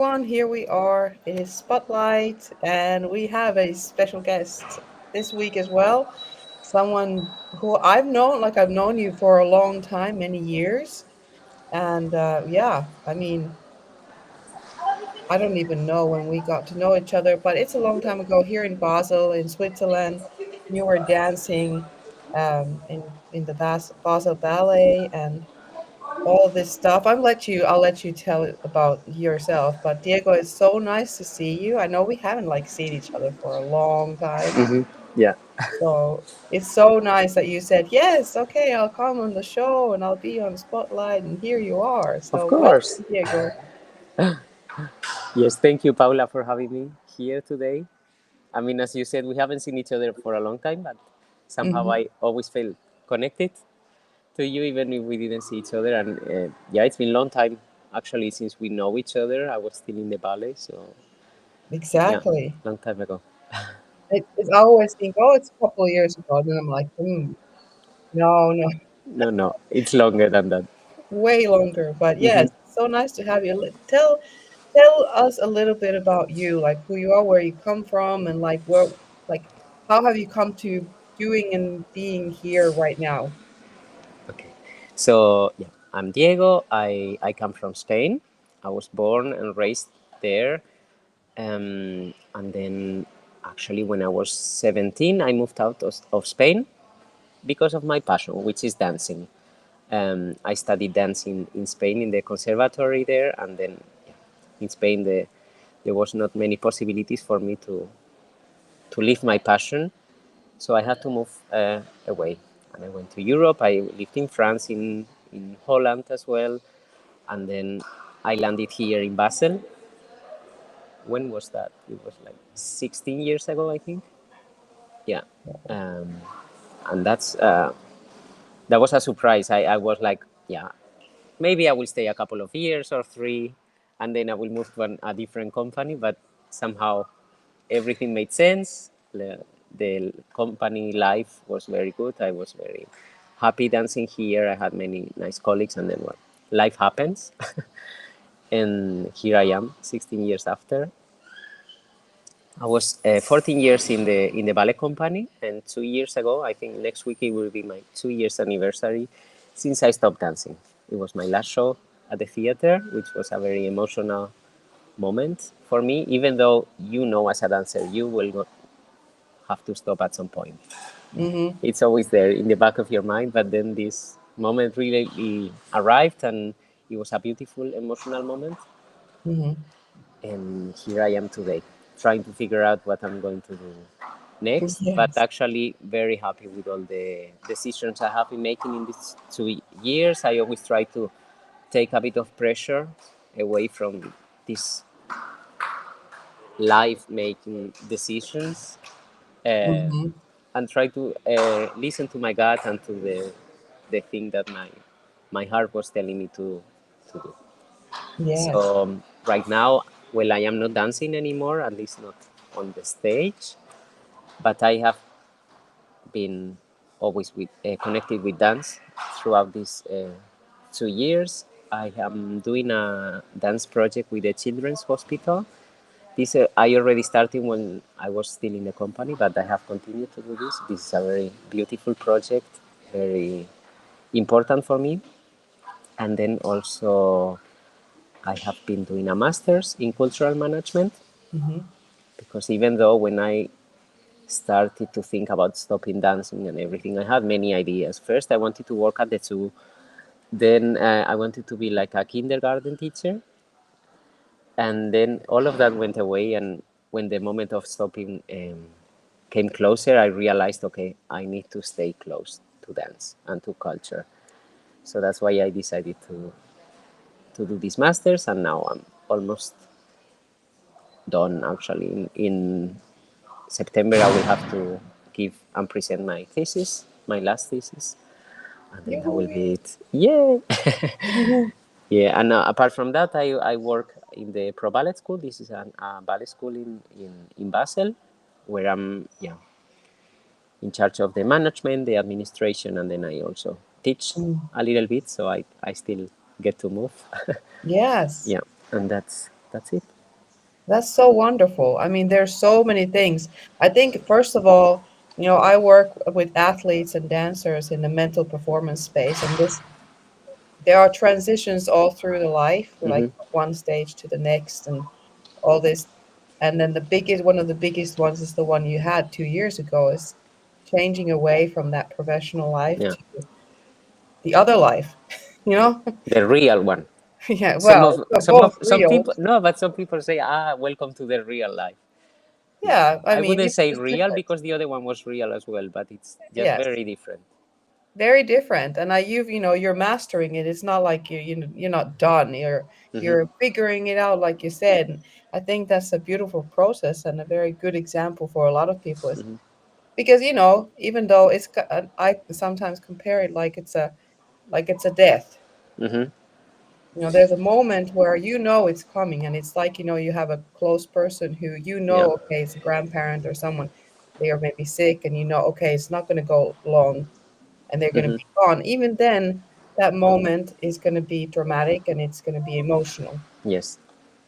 Everyone, here we are. It is Spotlight, and we have a special guest this week as well. Someone who I've known you for a long time, many years. And yeah, I mean, I don't even know when we got to know each other, but it's a long time ago here in Basel, in Switzerland. You were dancing in the Basel Ballet and all this stuff. I'll let you tell it about yourself. But Diego, it's so nice to see you. I know we haven't like seen each other for a long time. Yeah, So it's so nice that you said, yes, okay, I'll come on the show and I'll be on Spotlight, and here you are. of So course. welcome, Diego. Yes, thank you, Paula, for having me here today. I mean, as you said, we haven't seen each other for a long time, but somehow Hmm. I always felt connected to you, even if we didn't see each other. And yeah, it's been a long time actually since we know each other. I was still in the ballet, so yeah, Exactly. long time ago. I always think, oh, it's a couple of years ago. And then I'm like, no, no, No, no, it's longer than that. way longer. But Hmm. yes, so nice to have you. Tell us a little bit about you, like who you are, where you come from, and like how have you come to doing and being here right now? Okay, so yeah, I'm Diego. I come from Spain. I was born and raised there. And then, actually, when I was 17, I moved out of Spain because of my passion, which is dancing. I studied dancing in Spain in the conservatory there, and then yeah, in Spain there was not many possibilities for me to live my passion, so I had to move away. And I went to Europe. I lived in France, in Holland as well, and then I landed here in Basel. When was that? It was like 16 years ago, I think. Yeah, um, and that was a surprise. I was like, yeah, maybe I will stay a couple of years or three, and then I will move to a different company. But somehow everything made sense. The company life was very good. I was very happy dancing here. I had many nice colleagues, and then well, life happens, and here I am, 16 years after. I was 14 years in the ballet company, and 2 years ago, I think next week it will be my 2 years anniversary since I stopped dancing. It was my last show at the theater, which was a very emotional moment for me. Even though you know, as a dancer, you will have to stop at some point. Mm-hmm. It's always there in the back of your mind. But then this moment really arrived, and it was a beautiful emotional moment. Mm-hmm. And here I am today, trying to figure out what I'm going to do next. But Yes. actually, very happy with all the decisions I have been making in these 2 years. I always try to take a bit of pressure away from these life making decisions, uh, Mm-hmm. and try to listen to my gut and to the thing that my heart was telling me to do. Yes. So right now, well, I am not dancing anymore, at least not on the stage. But I have been always connected with dance throughout these 2 years. I am doing a dance project with the Children's Hospital. This I already started when I was still in the company, but I have continued to do this. This is a very beautiful project, very important for me. And then also, I have been doing a master's in cultural management, Mm-hmm. because even though when I started to think about stopping dancing and everything, I had many ideas. First, I wanted to work at the zoo. Then I wanted to be like a kindergarten teacher. And then all of that went away. And when the moment of stopping came closer, I realized, okay, I need to stay close to dance and to culture. So that's why I decided to do this master's. And now I'm almost done, actually. In September, I will have to give and present my thesis, my last thesis, and then that will be Yay. it. Yay! Mhm. Yeah, and apart from that, I work in the Pro Ballet School. This is a ballet school in Basel, where I'm in charge of the management, the administration, and then I also teach Mm. a little bit, so I still get to move. Yes. Yeah, and that's that's it. That's so wonderful. I mean, there's so many things. I think, first of all, I work with athletes and dancers in the mental performance space, and there are transitions all through the life, like Mm-hmm. from one stage to the next, and all this. And then one of the biggest ones is the one you had 2 years ago, is changing away from that professional life Yeah, to the other life, you know? the real one. Yeah, Some well, of some both of some real. people, no, but some people say, welcome to the real life. No, Yeah, I I mean, wouldn't it's say just real different. because the other one was real as well, but it's just Yes. very different. Very different. And you're mastering it. It's not like you're not done. Mm-hmm. You're figuring it out, like you said. And I think that's a beautiful process and a very good example for a lot of people. Is Mm-hmm. because even though I sometimes compare it like it's a death. Mm-hmm. There's a moment where it's coming, and it's like you have a close person who Yeah. okay, it's a grandparent or someone. They are maybe sick, and okay, it's not going to go long and they're going to Mm-hmm. be gone. Even then, that moment is going to be dramatic and it's going to be emotional. Yes.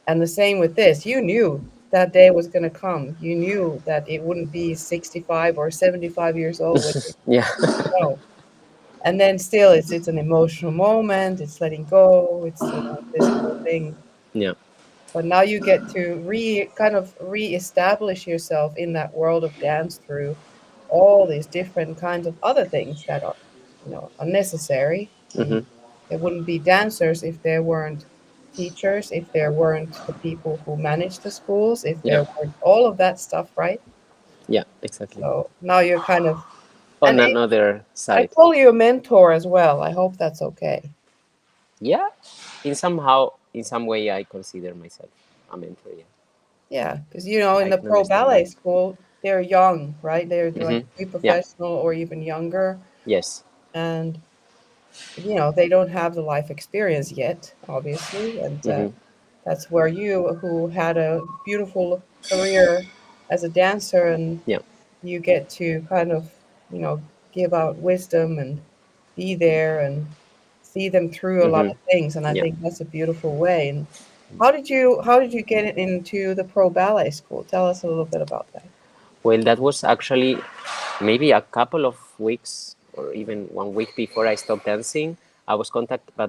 And the same with this. You knew that day was going to come. You knew that it wouldn't be 65 or 75 years old when you Yeah. know. And then still, it's an emotional moment. It's letting go. It's this whole thing. Yeah. But now you get to kind of reestablish yourself in that world of dance through all these different kinds of other things that are, unnecessary. And Mm-hmm. there wouldn't be dancers if there weren't teachers, if there weren't the people who manage the schools, if Yeah. there weren't all of that stuff, right? Yeah. Exactly. So now you're kind of, On and another I side. call you a mentor as well. I hope that's okay. Yeah. In some way, I consider myself a mentor. Yeah. Yeah, because in I the can pro understand that. ballet school, they're young, right? They're like Mm-hmm. Yeah. pre-professional or even younger, Yes. and they don't have the life experience yet, obviously, and Mm-hmm. that's where you, who had a beautiful career as a dancer, and Yeah. you get to kind of, give out wisdom and be there and see them through a lot Mm-hmm. of things, and I Yeah. think that's a beautiful way. And how did you get into the pro ballet school? Tell us a little bit about that. Well, that was actually maybe a couple of weeks or even 1 week before I stopped dancing. I was contacted by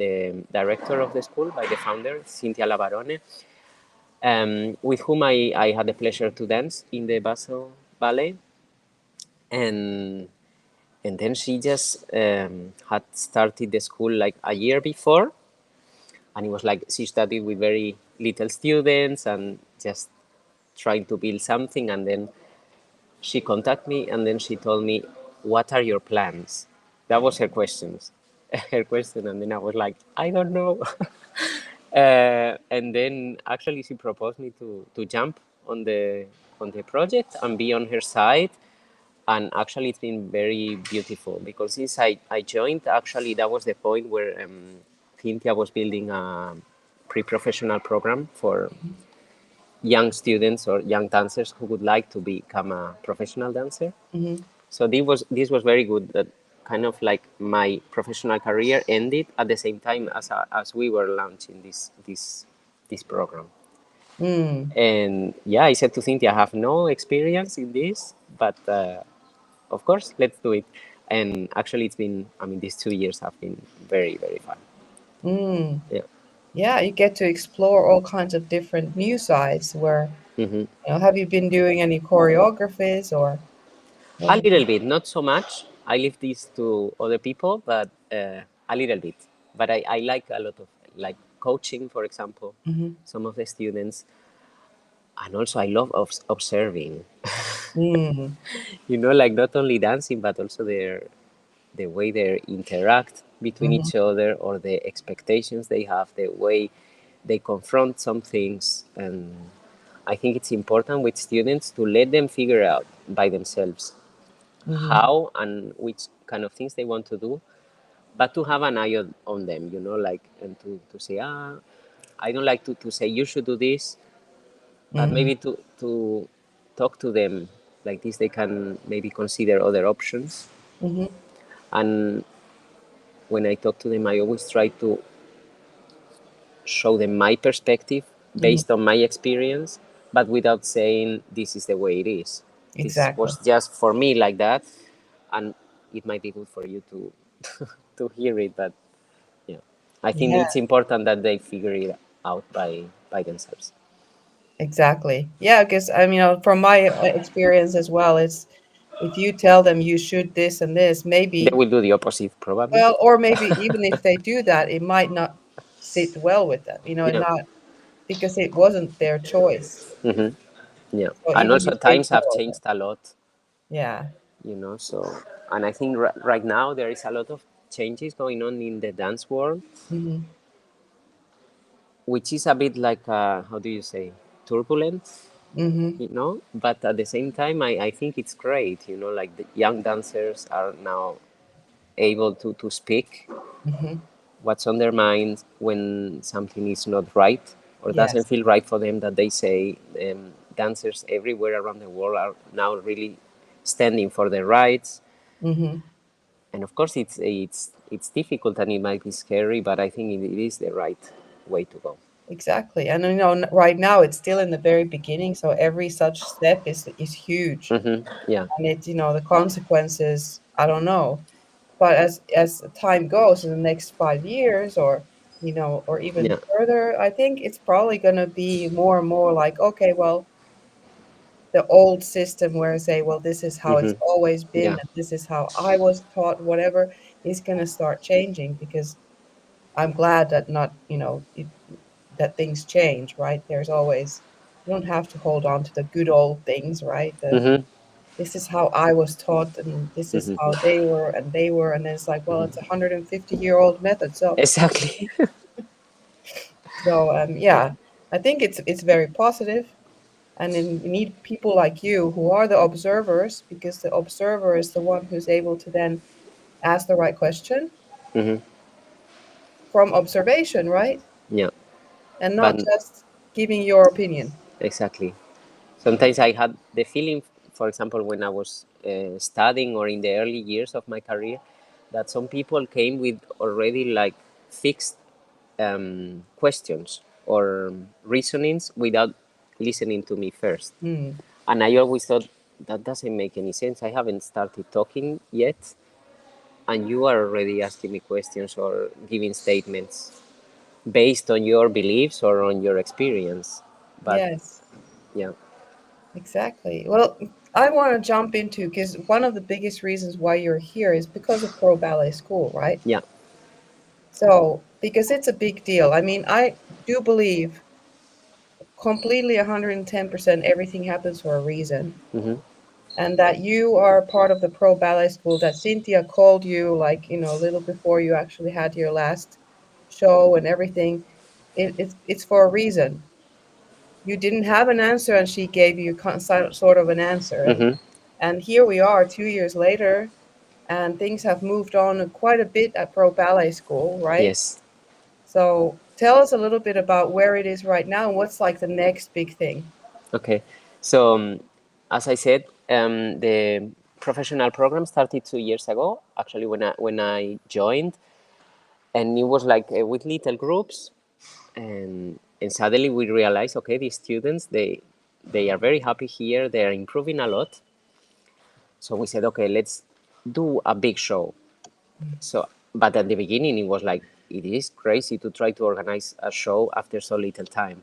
the director of the school, by the founder, Cynthia Lavarone, with whom I had the pleasure to dance in the Basel Ballet. And, and then she just had started the school like a year before. And it was like she studied with very little students and just trying to build something. And then she contacted me and then she told me, "What are your plans?" That was her questions, her question. And then I was like, "I don't know." And then actually she proposed me to jump on the project and be on her side. And actually it's been very beautiful because since I joined, actually that was the point where Cynthia was building a pre-professional program for young students or young dancers who would like to become a professional dancer. Hmm. So this was very good. That kind of like my professional career ended at the same time as we were launching this program. Mm. And yeah, I said to Cynthia, I have no experience in this, but of course, let's do it. And actually, it's been, I mean, these 2 years have been very, very fun. Mm. Yeah. Yeah, you get to explore all kinds of different new sides. Where Hmm. have you been doing any choreographies, or what A have you? little bit, not so much. I leave this to other people, but a little bit. But I like a lot of like coaching, for example, Hmm. some of the students. And also, I love observing, Mm. like not only dancing, but also the way they interact between Hmm. each other or the expectations they have, the way they confront some things. And I think it's important with students to let them figure out by themselves Hmm. how and which kind of things they want to do, but to have an eye on them, like, and to say, I don't like to say you should do this, but Hmm. maybe to talk to them like this, they can maybe consider other options. Hmm. And when I talk to them, I always try to show them my perspective Mhm. based on my experience, but without saying this is the way it is. This Exactly. was just for me like that, and it might be good for you to to hear it. But yeah, I think Yeah, it's important that they figure it out by themselves. exactly. Yeah, because I mean, from my experience as well, it's if you tell them you should this and this, They maybe, will do the opposite probably. well, or maybe even if they do that, it might not sit well with them, and Yeah. not because it wasn't their choice. Hmm. Yeah. So And even also if they times have follow it, changed a lot, yeah. so, and I think right now there is a lot of changes going on in the dance world, Hmm. which is a bit like, how do you say, turbulent, Hmm. but at the same time, I think it's great, like the young dancers are now able to speak Hmm. what's on their mind when something is not right or doesn't Yes. feel right for them, that they say. Dancers everywhere around the world are now really standing for their rights. Hmm. And of course it's difficult and it might be scary, but I think it is the right way to go. Exactly. And right now it's still in the very beginning, so every such step is huge. Yeah. And the consequences, I don't know. But as time goes in the next 5 years, or even Yeah. further, I think it's probably going to be more and more like, okay, well, the old system where say, well, this is how it's always been, Yeah. and this is how I was taught, whatever, is going to start changing, because I'm glad that not, that things change, right? There's always, you don't have to hold on to the good old things, right? Mm-hmm. This is how I was taught, and this is how Mm-hmm. they were, and then it's like, well, it's a 150-year-old method. So, Exactly. yeah, I think it's very positive, and then we need people like you who are the observers, because the observer is the one who's able to then ask the right question Mm-hmm. from observation, right? Yeah. And But not just giving your opinion. exactly. Sometimes I had the feeling, for example, when I was studying or in the early years of my career, that some people came with already like fixed questions or reasonings without listening to me first. Hmm. And I always thought that doesn't make any sense. I haven't started talking yet, and you are already asking me questions or giving statements based on your beliefs or on your experience. But Yes. yeah. Exactly. Well, I want to jump into, because one of the biggest reasons why you're here is because of Pro Ballet School, right? Yeah. So, because it's a big deal. I mean, I do believe completely 110% everything happens for a reason. Hmm. And that you are part of the Pro Ballet School, that Cynthia called you, like, a little before you actually had your last show and everything. It's for a reason. You didn't have an answer, and she gave you sort of an answer. And Hmm. And here we are 2 years later, and things have moved on quite a bit at Pro Ballet School, right? Yes. So tell us a little bit about where it is right now and what's like the next big thing. Okay. So, as I said, the professional program started 2 years ago. Actually, when I joined, and it was like with little groups, and suddenly we realized, okay, these students they are very happy here. They are improving a lot. So we said, okay, let's do a big show. So, but at the beginning, it was like, it is crazy to try to organize a show after so little time.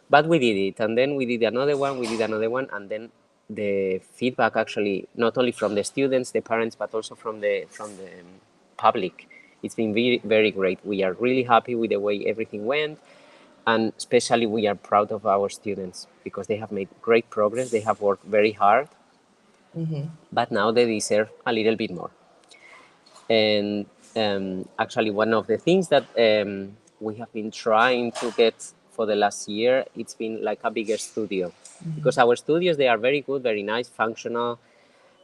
But we did it, and then we did another one, and then the feedback actually, not only from the students, the parents, but also from the public, it's been very, very great. We are really happy with the way everything went, and especially we are proud of our students because they have made great progress. They have worked very hard, Mm-hmm. but now they deserve a little bit more. And actually, one of the things that we have been trying to get for the last year, it's been like a bigger studio, Mm-hmm. because our studios, they are very good, very nice, functional.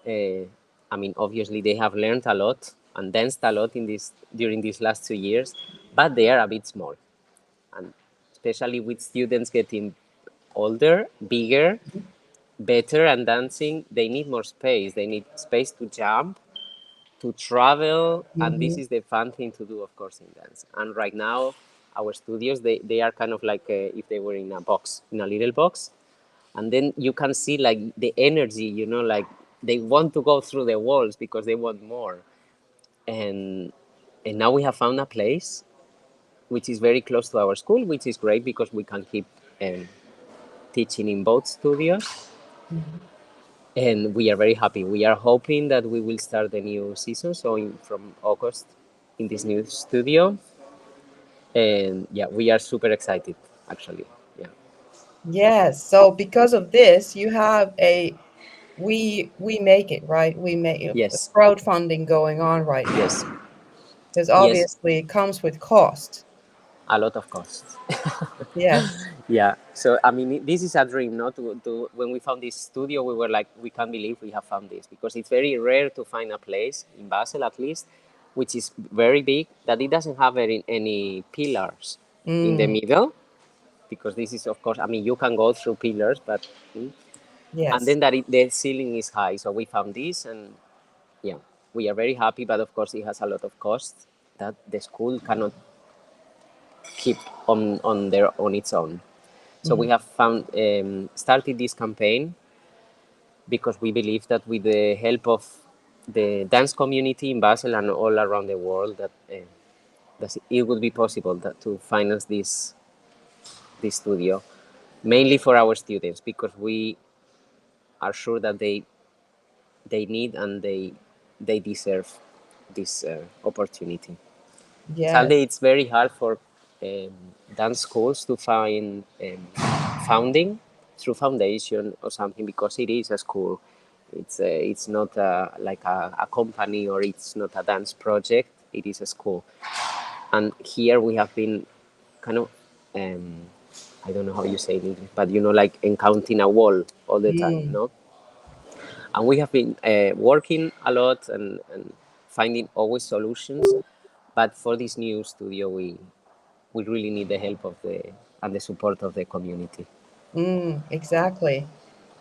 I mean, obviously they have learned a lot and danced a lot in this during these last 2 years, but they are a bit small, and especially with students getting older, bigger, better, and dancing, they need more space. They need space to jump, to travel, and this Mm-hmm. is the fun thing to do, of course, in dance. And right now, our studios, they are kind of like if they were in a box, in a little box, and then you can see like the energy, you know, like they want to go through the walls because they want more. And now we have found a place which is very close to our school, which is great because we can keep um, teaching in both studios. Mhm. And we are very happy. We are hoping that we will start the new season, so from August in this new studio. And yeah, we are super excited, actually. Yeah. Yes. So because of this, you have a we make it, right? We make a Yes. crowdfunding going on right now Yes. because Yes. obviously it comes with cost. A lot of costs. Yes. Yeah. So I mean, this is a dream. Not when we found this studio, we were like, we can't believe we have found this because it's very rare to find a place in Basel, at least, which is very big, that it doesn't have any pillars in the Mm, middle. Because this is, of course, I mean, you can go through pillars, but and yes. then the ceiling is high. So we found this, and yeah, we are very happy. But of course, it has a lot of costs that the school cannot keep on its own. So we Mhm. have found started this campaign because we believe that with the help of the dance community in Basel and all around the world, that it would be possible to finance this studio, mainly for our students, because we are sure that they need and they deserve this opportunity. Sadly, Yes. it's very hard for um, dance schools to find funding through foundation or something because it is a school. It's not like a company, or it's not a dance project. It is a school, and here we have been kind of um, I don't know how you say it in English, but you know, like encountering a wall all the time, Mm, no? And we have been working a lot and finding always solutions. But for this new studio, we really need the help of the and the support of the community. exactly.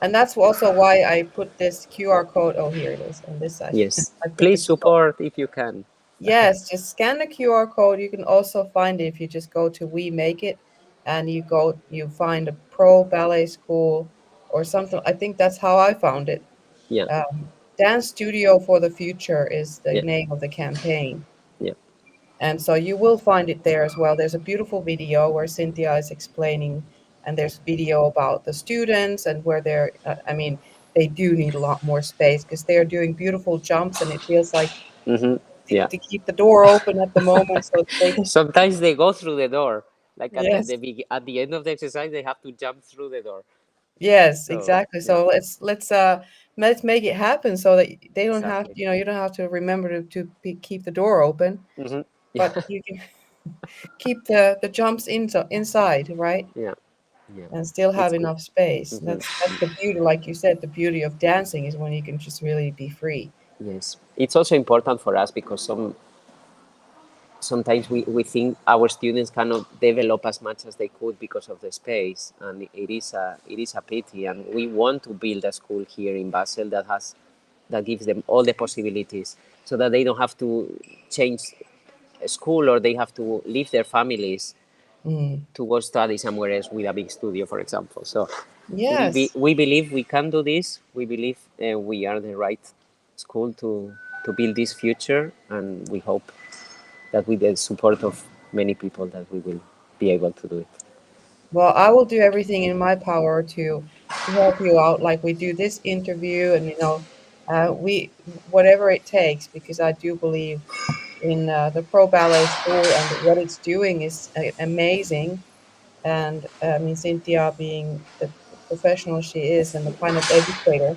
And that's also why I put this QR code. Oh, here it is on this side. Yes, I put the please QR. support if you can. Yes, just scan the QR code. You can also find it if you just go to We Make It and you find a Pro Ballet School or something. I think that's how I found it. Yeah, Dance Studio for the Future is the yeah, name of the campaign. yeah. And so you will find it there as well. There's a beautiful video where Cynthia is explaining, and there's video about the students and where I mean, they do need a lot more space because they are doing beautiful jumps, and it feels like Hmm. Yeah. to keep the door open at the moment so that they can. Sometimes they go through the door, like at Yes, at the end of the exercise, they have to jump through the door. yes, So exactly. yeah, So let's make it happen so that they don't have, exactly. you don't have to remember keep the door open, Hmm. but Yeah, you can keep the jumps inside, right? yeah, yeah. And still have It's good. enough space. Hmm. That's the beauty, like you said, the beauty of dancing is when you can just really be free. Yes, it's also important for us because sometimes we think our students cannot develop as much as they could because of the space, and it is a pity. And we want to build a school here in Basel that gives them all the possibilities, so that they don't have to change a school, or they have to leave their families Mm. to go study somewhere else with a big studio, for example. So Yes. we believe we can do this. We believe we are the right school to build this future, and we hope that with the support of many people that we will be able to do it. Well, I will do everything in my power to help you out, like we do this interview, and we whatever it takes, because I do believe in the Pro Ballet School, and what it's doing is amazing. And I mean, Cynthia being the professional she is, and the kind of educator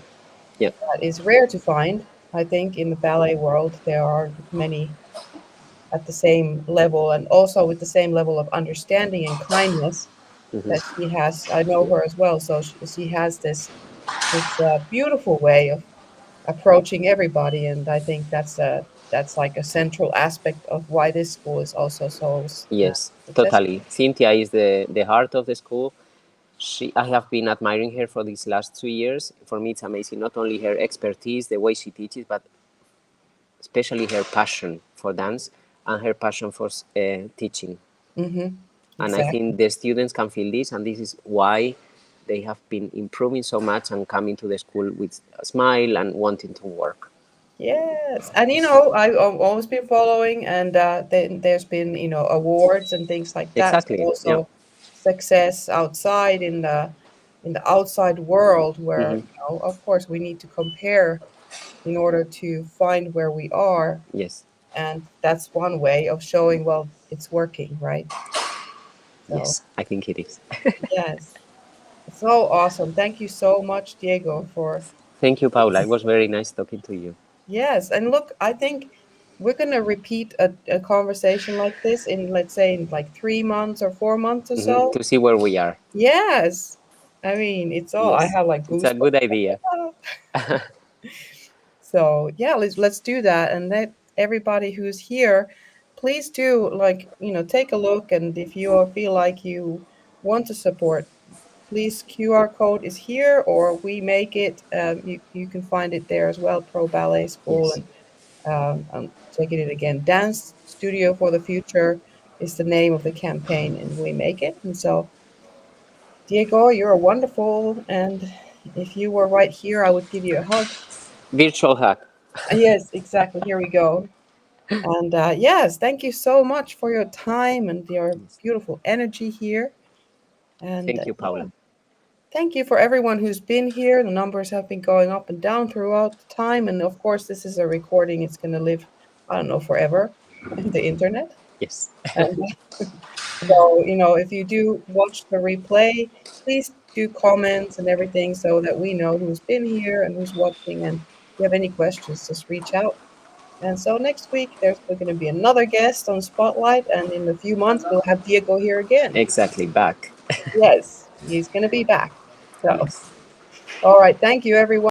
Yeah. that is rare to find. I think in the ballet world, there are many at the same level, and also with the same level of understanding and kindness that Hmm. she has. I know her as well, so she has this beautiful way of approaching everybody, and I think that's like a central aspect of why this school is also so Yes, successful. totally. Cynthia is the heart of the school. I have been admiring her for these last 2 years. For me, it's amazing. Not only her expertise, the way she teaches, but especially her passion for dance and her passion for teaching. Hmm. And I think Exactly. the students can feel this, and this is why they have been improving so much and coming to the school with a smile and wanting to work. Yes, and I've always been following, and then there's been awards and things like that. So Exactly. Yeah. also success outside in the outside world, where Hmm. of course we need to compare in order to find where we are, Yes. and that's one way of showing, well, it's working, right? So Yes. I think it is. yes, so awesome. Thank you so much, Diego, for Thank you, Paula. It was very nice talking to you. yes. And look, I think we're gonna repeat a conversation like this in, let's say, in like 3 months or 4 months or so. To see where we are. Yes. I mean, it's all I Yes. have like It's a goosebumps. good idea. So yeah, let's do that, and let everybody who's here, please do, like, take a look, and if you feel like you want to support, please, QR code is here, or we make it. You can find it there as well. Pro Ballet School, Yes. and I'm taking it again. Dance Studio for the Future is the name of the campaign, and we make it. And so, Diego, you're wonderful, and if you were right here, I would give you a hug. Virtual hug. Yes, exactly. Here we go. And yes, thank you so much for your time and your Yes. beautiful energy here. And Thank you, yeah, Paula. thank you for everyone who's been here. The numbers have been going up and down throughout the time. And of course, this is a recording. It's going to live, I don't know, forever in the internet. Yes. And so, if you do watch the replay, please do comments and everything so that we know who's been here and who's watching. And if you have any questions, just reach out. And so next week, there's going to be another guest on Spotlight. And in a few months, we'll have Diego here again. Exactly. Back. Yes, he's going to be back. So, Yes. all right. Thank you, everyone.